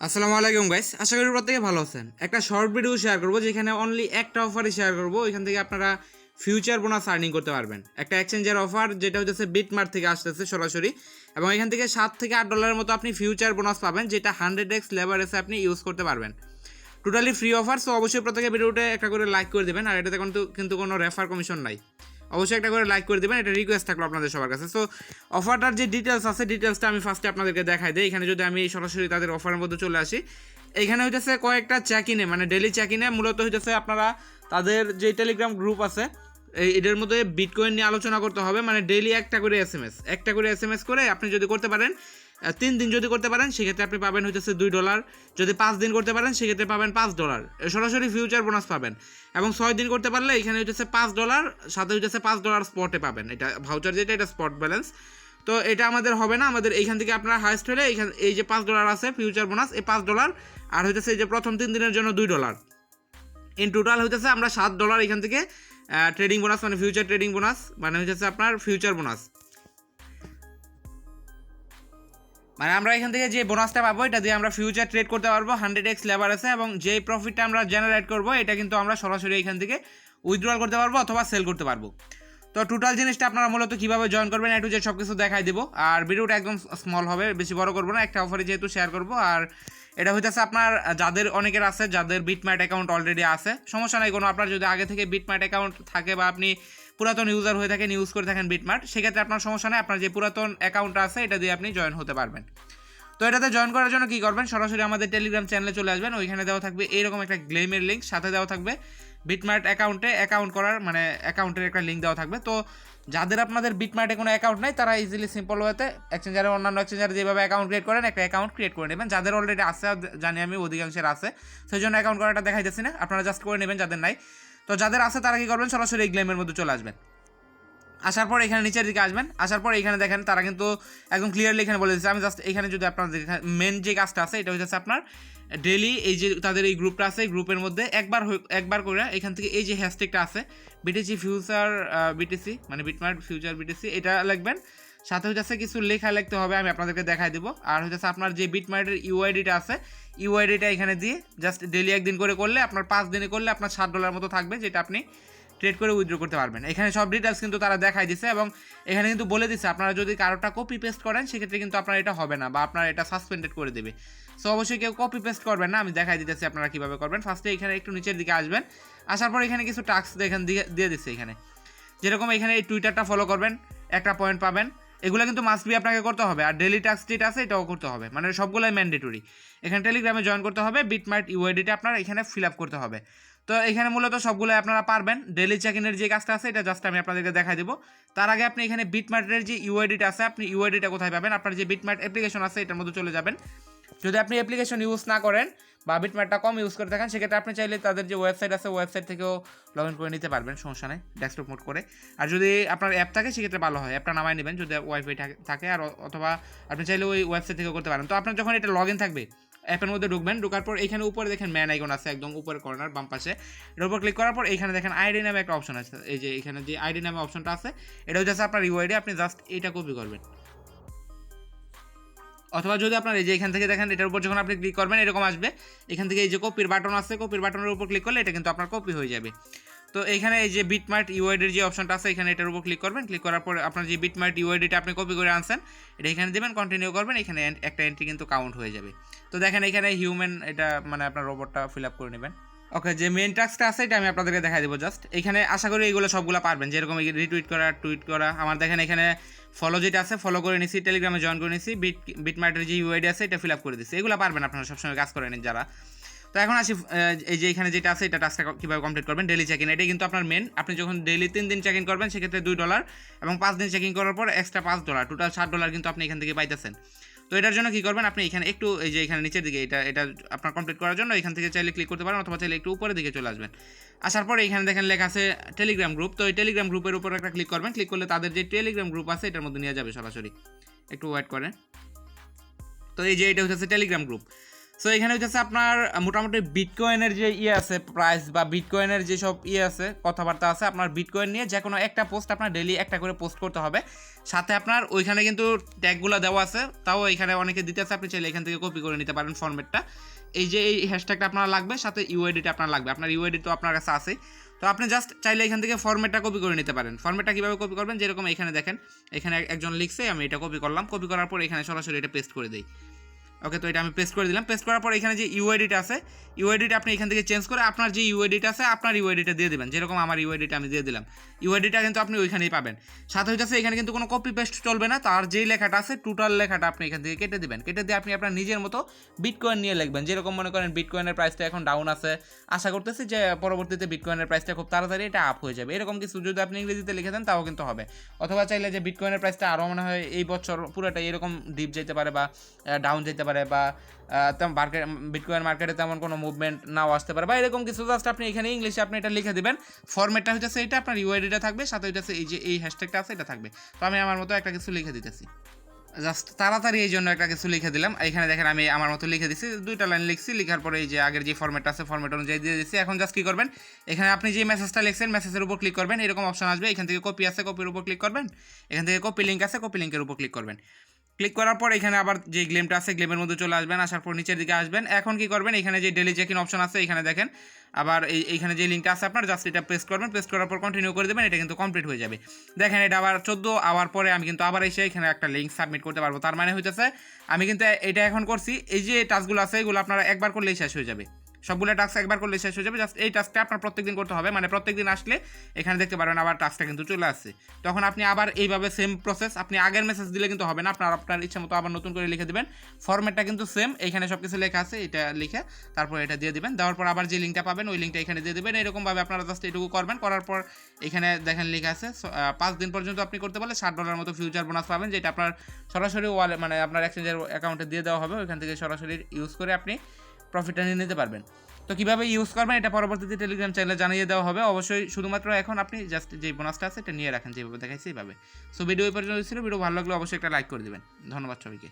আসসালামু আলাইকুম গাইস, আশা করি প্রত্যেকে ভালো আছেন। একটা শর্ট ভিডিও শেয়ার করবো যেখানে অনলি একটা অফারই শেয়ার করবো। এখান থেকে আপনারা ফিউচার বোনাস আর্নিং করতে পারবেন। একটা এক্সচেঞ্জের অফার যেটা হচ্ছে বিটমার্ট থেকে আসতেছে সরাসরি, এবং এখান থেকে $7 থেকে $8 মতো আপনি ফিউচার বোনাস পাবেন, যেটা 100x লেভারেজে আপনি ইউজ করতে পারবেন। Totally free offer. সো অবশ্যই প্রত্যেকে ভিডিওটা একটা করে লাইক করে দেবেন, আর এটাতে কিন্তু কোনো রেফার কমিশন নাই। অবশ্যই একটা করে লাইক করে দেবেন, এটা রিকোয়েস্ট থাকলো আপনাদের সবার কাছে। সো অফারটার যে ডিটেলস আছে, ডিটেলসটা আমি ফার্স্টে আপনাদেরকে দেখাই দিই। এখানে যদি আমি সরাসরি তাদের অফারের মধ্যে চলে আসি, এইখানে হইতেছে কয়েকটা চেক ইনে, মানে ডেলি চেক ইনে মূলত হইতেছে আপনারা তাদের যে টেলিগ্রাম গ্রুপ আছে এদের মধ্যে বিটকয়েন নিয়ে আলোচনা করতে হবে। মানে ডেইলি একটা করে এস এম এস করে আপনি যদি করতে পারেন, 3 দিন যদি করতে পারেন সেক্ষেত্রে আপনি পাবেন হইতেছে $2। যদি 5 দিন করতে পারেন সেক্ষেত্রে পাবেন $5, সরাসরি ফিউচার বোনাস পাবেন। এবং 6 দিন করতে পারলে এখানে হইতেছে $5, সাথে হইতেছে $5 স্পটে পাবেন। এটা ভাউচার যেটা, এটা স্পট ব্যালেন্স। তো এটা আমাদের হবে না, আমাদের এইখান থেকে আপনার হাইস্ট হলে এই যে $5 আছে ফিউচার বোনাস, এই $5 আর হইতেছে এই যে প্রথম 3 দিনের জন্য $2। ইন টোটাল হইতেছে আমরা $7 এখান থেকে ট্রেডিং বোনাস, মানে ফিউচার ট্রেডিং বোনাস, মানে হইতেছে আপনার ফিউচার বোনাস। মানে আমরা এখান থেকে যে বোনাসটা পাবো এটা দিয়ে আমরা ফিউচার ট্রেড করতে পারবো 100x লেভারেজে, এবং যে প্রফিটটা আমরা জেনারেট করবো এটা কিন্তু আমরা সরাসরি এখান থেকে উইথড্রল করতে পারবো অথবা সেল করতে পারবো। তো টোটাল জিনিসটা আপনারা মূলত কীভাবে জয়েন করবেন একটু যে সব কিছু দেখাই দেবো। আর ভিডিওটা একদম স্মল হবে, বেশি বড় করবো না, একটা অফারে যেহেতু শেয়ার করবো। আর এটা হইতেছে আপনার যাদের অনেকের আছে, যাদের বিটমার্ট অ্যাকাউন্ট অলরেডি আছে, সমস্যা নাই কোনো। আপনার যদি আগে থেকে বিটমার্ট অ্যাকাউন্ট থাকে বা আপনি পুরাতন ইউজার হয়ে থাকেন, ইউজ করে থাকেন বিটমার্ট, সেক্ষেত্রে আপনার সমস্যা নেই, আপনার যে পুরাতন অ্যাকাউন্টটা আছে এটা দিয়ে আপনি জয়েন হতে পারবেন। তো এটাতে জয়েন করার জন্য কী করবেন, সরাসরি আমাদের টেলিগ্রাম চ্যানেলে চলে আসবেন। ওইখানে দেওয়া থাকবে এইরকম একটা গ্লেমের লিঙ্ক, সাথে দেওয়া থাকবে বিটমার্ট অ্যাকাউন্ট করার, মানে অ্যাকাউন্টের একটা লিঙ্ক দেওয়া থাকবে। তো যাদের আপনাদের বিটমার্টে কোনো অ্যাকাউন্ট নাই তারা ইজিলি সিম্পল ওয়েতে এক্সচেঞ্জারে, অন্যান্য এক্সচেঞ্জারে যেভাবে অ্যাকাউন্ট ক্রিয়েট করেন, একটা অ্যাকাউন্ট ক্রিয়েট করে নেবেন। যাদের অলরেডি আছে, জানি আমি অধিকাংশের আছে, সেই জন্য অ্যাকাউন্ট করাটা দেখাইতেছি না, আপনারা জাস্ট করে নেবেন যাদের নাই। তো যাদের আছে তারা কী করবেন, সরাসরি এই গ্লেমের মধ্যে চলে আসবেন। আসার পর এখানে নিচের দিকে আসবেন, আসার পর এখানে দেখেন তারা কিন্তু একদম ক্লিয়ারলি এখানে বলে দিচ্ছে। আমি জাস্ট এখানে যদি আপনার মেন যে কাজটা আছে এটা হচ্ছে আপনার ডেলি এই যে তাদের এই গ্রুপটা আছে, এই গ্রুপের মধ্যে একবার করে এখান থেকে এই যে হ্যাশট্যাগটা আছে বিটিসি ফিউচার বিটিসি, মানে বিটমার্ট ফিউচার বিটিসি, এটা লিখবেন। সাথে হচ্ছে কিছু লেখা লিখতে হবে, আমি আপনাদেরকে দেখাই দেবো। আর হচ্ছে আপনার যে বিটমার্টের ইউআইডিটা আছে, ইউআইডিটা এখানে দিয়ে জাস্ট ডেলি একদিন করে করলে, আপনার 5 দিনে করলে আপনার $7 মতো থাকবে, যেটা আপনি ট্রেড করে উইথড্র করতে পারবেন। এখানে সব ডিটেলস কিন্তু তারা দেখাই দিচ্ছে, এবং এখানে কিন্তু বলে দিচ্ছে আপনারা যদি কারোটা কপি পেস্ট করেন সেক্ষেত্রে কিন্তু আপনার এটা হবে না, বা আপনার এটা সাসপেন্ডেড করে দেবে। সো অবশ্যই কেউ কপি পেস্ট করবেন না, আমি দেখাই দিতেছি আপনারা কীভাবে করবেন। ফার্স্টে এখানে একটু নিচের দিকে আসবেন, আসার পর এখানে কিছু টাস্ক এখান দিয়ে দিচ্ছে। এখানে যেরকম এখানে এই টুইটারটা ফলো করবেন, একটা পয়েন্ট পাবেন, এগুলো কিন্তু মাস্ট বি আপনাকে করতে হবে। আর ডেলি টাস্ক যেটা আছে এটাও করতে হবে, মানে সবগুলোই ম্যান্ডেটরি। এখানে টেলিগ্রামে জয়েন করতে হবে, বিটমার্ট ইউআইডিটা আপনার এখানে ফিল আপ করতে হবে। তো এখানে মূলত সবগুলো আপনারা পারবেন। ডেলি চেক ইনের যে কাজটা আছে এটা জাস্ট আমি আপনাদেরকে দেখাই দেবো। তার আগে আপনি এখানে বিটমার্টের যে ইউআইডিটা আছে, আপনি ইউআইডিটা কোথায় পাবেন, আপনার যে বিটমার্ট অ্যাপ্লিকেশন আছে এটার মধ্যে চলে যাবেন। যদি আপনি অ্যাপ্লিকেশন ইউজ না করেন বা বিটমার্টটা কম ইউজ করে থাকেন, সেক্ষেত্রে আপনি চাইলে তাদের যে ওয়েবসাইট আছে ওয়েবসাইট থেকেও লগ ইন করে নিতে পারবেন, সমস্যা নেই, ডেস্কটপ মোড করে। আর যদি আপনার অ্যাপ থাকে সেক্ষেত্রে ভালো হয়, অ্যাপটা নামায় নেবেন যদি ওয়াইফাই থাকে, আর অথবা আপনি চাইলে ওই ওয়েবসাইট থেকেও করতে পারেন। তো আপনার যখন এটা লগ ইন থাকবে, অ্যাপের মধ্যে ঢুকবেন, ঢোকার পর এখানে উপরে দেখেন ম্যান আইকন আছে একদম উপরের কর্নার বাম পাশে, এর উপর ক্লিক করার পর এখানে দেখেন আইডি নামে একটা অপশন আছে। এই যে এখানে যে আইডি নামে অপশনটা আছে এটা হচ্ছে আপনার ইউআইডি, আপনি জাস্ট এইটা কপি করবেন। অথবা যদি আপনার এই যে এখান থেকে দেখেন এটার উপর যখন আপনি ক্লিক করবেন এরকম আসবে, এখান থেকে এই যে কপির বাটন আছে, কপির বাটনের উপর ক্লিক করলে এটা কিন্তু আপনার কপি হয়ে যাবে। তো এখানে এই যে বিটমার্ট ইউআইডির যে অপশনটা আছে এখানে এটার উপর ক্লিক করবেন, ক্লিক করার পর আপনার যে বিটমার্ট ইউআইডিটা আপনি কপি করে আনছেন এটা এখানে দেবেন, কন্টিনিউ করবেন, এখানে একটা এন্ট্রি কিন্তু কাউন্ট হয়ে যাবে। তো দেখেন এখানে হিউম্যান, এটা মানে আপনার রোবটটা ফিল আপ করে নেবেন। ওকে, যে মেন টাস্কটা আছে এটা আমি আপনাদেরকে দেখাই দেবো জাস্ট। এখানে আশা করি এইগুলো সবগুলো পারবেন, যেরকম রিটুইট করা, টুইট করা। আমার দেখেন এখানে ফলো যেটা আছে ফলো করে নিছি, টেলিগ্রামে জয়েন করে নিছি, বিটমার্টের যে ইউআইডি আছে এটা ফিল আপ করে দিচ্ছি। এগুলো পারবেন আপনারা সবসময় কাজ করে নিন যারা। তো এখন আসি এই যে এখানে যেটা আছে এটা টাস্কটা কীভাবে কমপ্লিট করবেন, ডেলি চেক ইন। এটাই কিন্তু আপনার মেন। আপনি যখন ডেলি 3 দিন চেক ইন করবেন সেক্ষেত্রে $2, এবং 5 দিন চেক ইন করার পর এক্সট্রা $5, টোটাল $7 কিন্তু আপনি এখান থেকে পাইতেছেন। তো এটার জন্য কী করবেন, আপনি এখানে একটু এই যে এখানে নিচের দিকে এটা আপনার কমপ্লিট করার জন্য এখান থেকে চাইলে ক্লিক করতে পারেন, অথবা চাইলে একটু উপরের দিকে চলে আসবেন। আসার পরে এখানে দেখেন লেখা আছে টেলিগ্রাম গ্রুপ। তো এই টেলিগ্রাম গ্রুপের উপর একটা ক্লিক করবেন, ক্লিক করলে তাদের যে টেলিগ্রাম গ্রুপ আছে এটার মধ্যে নিয়ে যাবে সরাসরি। একটু ওয়েট করেন। তো এই যে এটা হচ্ছে টেলিগ্রাম গ্রুপ। সো এখানে হচ্ছে আপনার মোটামুটি বিটকয়েনের যে আছে প্রাইস বা বিটকয়েনের যেসব আছে কথাবার্তা আছে, আপনার বিটকয়েন নিয়ে যে কোনো একটা পোস্ট আপনার ডেইলি একটা করে পোস্ট করতে হবে। সাথে আপনার ওইখানে কিন্তু ট্যাগগুলো দেওয়া আছে, তাও এখানে অনেকে দিতেছে, আপনি চাইলে এখান থেকে কপি করে নিতে পারেন ফরম্যাটটা। এই যে এই হ্যাশট্যাগটা আপনার লাগবে, সাথে ইউআইডিটা আপনার লাগবে, আপনার ইউআইডি তো আপনার কাছে আছে। তো আপনি জাস্ট চাইলে এখান থেকে ফরম্যাটটা কপি করে নিতে পারেন। ফরম্যাটটা কীভাবে কপি করবেন, যেরকম এখানে দেখেন, এখানে একজন লিখছে, আমি এটা কপি করলাম, কপি করার পর এখানে সরাসরি এটা পেস্ট করে দিই। ওকে, তো এটা আমি পেস্ট করে দিলাম। পেস্ট করার পর এখানে যে ইউআইডিটা আছে, ইউআইডিটা আপনি এখান থেকে চেঞ্জ করে আপনার যে ইউআইডিটা আছে আপনার ইউআইডিটা দিয়ে দেবেন, যেরকম আমার ইউআইডিটা আমি দিয়ে দিলাম। ইউআইডিটা কিন্তু আপনি ওইখানেই পাবেন। সাথে হইতেছে এখানে কিন্তু কোনো কপি পেস্ট চলবে না, তার যেই লেখাটা আছে টোটাল লেখাটা আপনি এখান থেকে কেটে দিবেন। কেটে দিয়ে আপনি আপনার নিজের মতো বিটকয়েন নিয়ে লিখবেন। যেরকম মনে করেন বিটকয়েনের প্রাইসটা এখন ডাউন আছে, আশা করতেছি যে পরবর্তীতে বিটকয়েনের প্রাইসটা খুব তাড়াতাড়ি এটা আপ হয়ে যাবে, এরকম কিছু যদি আপনি ইংরেজিতে লিখে দেন তাও কিন্তু হবে। অথবা চাইলে যে বিটকয়েনের প্রাইসটা আরও মনে হয় এই বছর পুরোটাই এরকম ডিপ যেতে পারে বা ডাউন যেতে পারে, বা বিটকয়েন মার্কেটে তেমন কোনো মুভমেন্ট নাও আসতে পারে বা এরকম কিছু, জাস্ট আপনি এখানে ইংলিশে আপনি এটা লিখে দেবেন। ফরম্যাটটা হচ্ছে এইটা, আপনার ইউআইডিটা থাকবে, সাথে হচ্ছে এই যে এই হ্যাশট্যাগটা আছে এটা থাকবে। তো আমি আমার মতো একটা কিছু লিখে দিতেছি, জাস্ট তাড়াতাড়ি এই জন্য একটা কিছু লিখে দিলাম। এখানে দেখেন আমি আমার মতো লিখে দিচ্ছি, 2টা লাইন লিখছি, লিখার পরে এই যে আগের যে ফরম্যাটটা আছে ফরম্যাট অনুযায়ী দিয়ে দিচ্ছি। এখন জাস্ট কী করবেন, এখানে আপনি যে মেসেজটা লিখছেন মেসেজের উপর ক্লিক করবেন, এরকম অপশন আসবে, এখান থেকে কপি আছে কপির উপর ক্লিক করবেন, এখান থেকে কপি লিঙ্ক আছে কপি লিঙ্কের উপর ক্লিক করবেন। ক্লিক করার পর এখানে আবার যে গ্লেমটা আছে গ্লেমের মধ্যে চলে আসবেন, আসার পর নিচের দিকে আসবেন। এখন কি করবেন, এখানে যে ডেলি চেক ইন অপশন আছে এখানে দেখেন, আবার এইখানে যে লিঙ্কটা আছে আপনার জাস্ট এটা পেস্ট করবেন, পেস্ট করার পর কন্টিনিউ করে দেবেন, এটা কিন্তু কমপ্লিট হয়ে যাবে। দেখেন এটা আবার 14 আওয়ার পরে আমি কিন্তু আবার এসে এখানে একটা লিঙ্ক সাবমিট করতে পারবো। তার মানে হইতেছে আমি কিন্তু এটা এখন করছি, এই যে টাস্কগুলো আছে এগুলো আপনারা একবার করলেই শেষ হয়ে যাবে, সবগুলো টাস্ক একবার করলে শেষ হয়ে যাবে। জাস্ট এই টাস্কটা আপনার প্রত্যেকদিন করতে হবে, মানে প্রত্যেকদিন আসলে এখানে দেখতে পারবেন আবার টাস্কটা কিন্তু চলে আসছে। তখন আপনি আবার এইভাবে সেম প্রসেস, আপনি আগের মেসেজ দিলে কিন্তু হবে না, আপনার ইচ্ছা মতো আবার নতুন করে লিখে দেবেন। ফরম্যাটটা কিন্তু সেম, এখানে সব কিছু লেখা আছে, এটা লিখে তারপর এটা দিয়ে দেবেন। দেওয়ার পর আবার যে লিঙ্কটা পাবেন ওই লিঙ্কটা এখানে দিয়ে দেবেন। এরকমভাবে আপনারা জাস্ট এটুকু করবেন। করার পর এখানে দেখেন লেখা আছে 5 দিন পর্যন্ত আপনি করতে পারলে $60 মতো ফিউচার বোনাস পাবেন, যেটা আপনার সরাসরি ওয়ালেট মানে আপনার এক্সচেঞ্জের অ্যাকাউন্টে দিয়ে দেওয়া হবে। ওইখান থেকে সরাসরি ইউজ করে আপনি প্রফিটটা নিয়ে নিতে পারবেন। তো কীভাবে ইউজ করবেন এটা পরবর্তীতে টেলিগ্রাম চ্যানেলে জানিয়ে দেওয়া হবে অবশ্যই। শুধুমাত্র এখন আপনি জাস্ট যে বোনাসটা আছে এটা নিয়ে রাখেন, যেভাবে দেখাইছি এইভাবে। সো ভিডিও এই পর্যন্ত ছিল, ভিডিও ভালো লাগলে অবশ্যই একটা লাইক করে দেবেন। ধন্যবাদ সবাইকে।